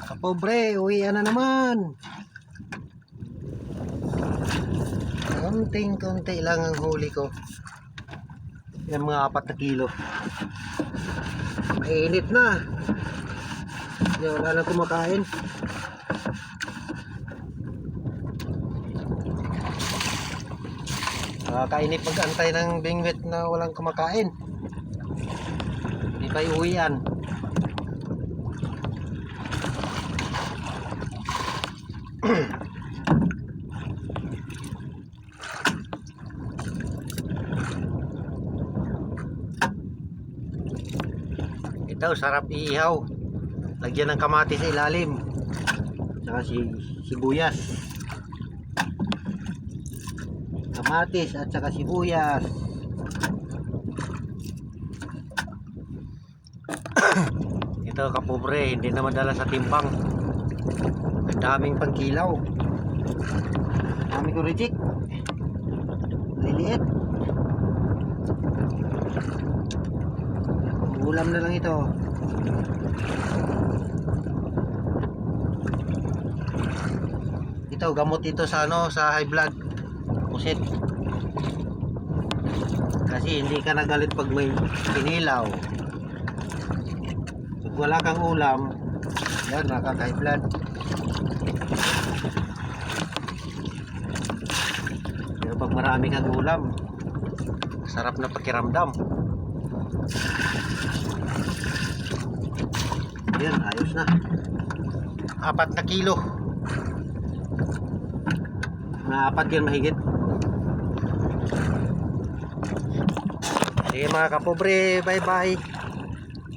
Kapobre, uwian na naman. Konting-konti lang ang huli ko. Yan mga 4 na kilo. Mainit na. Wala na kumakain. Kainip mag-antay ng bingwit na walang kumakain. Hindi pa iuwian. Ito, sarap iihaw. Lagyan ng kamatis sa ilalim. Saka sibuyas. Kamatis at saka sibuyas. Ito kapobre, hindi na madala sa timbang. Ang daming pangkilaw. Dami ko reject. Liliit. Ulam na lang ito. Ito gamot ito sa sa high blood. Pusit. Kasi hindi ka nagalit pag may kinilaw. Pag wala kang ulam, yan nakaka-high blood. Pero pag marami kang ulam, sarap na pakiramdam. Yan, ayos na. 4 na kilo. Na 4 yan mahigit. Sige mga kapobre, bye bye.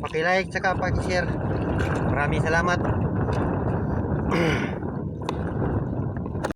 Paki-like saka paki-share. Maraming salamat.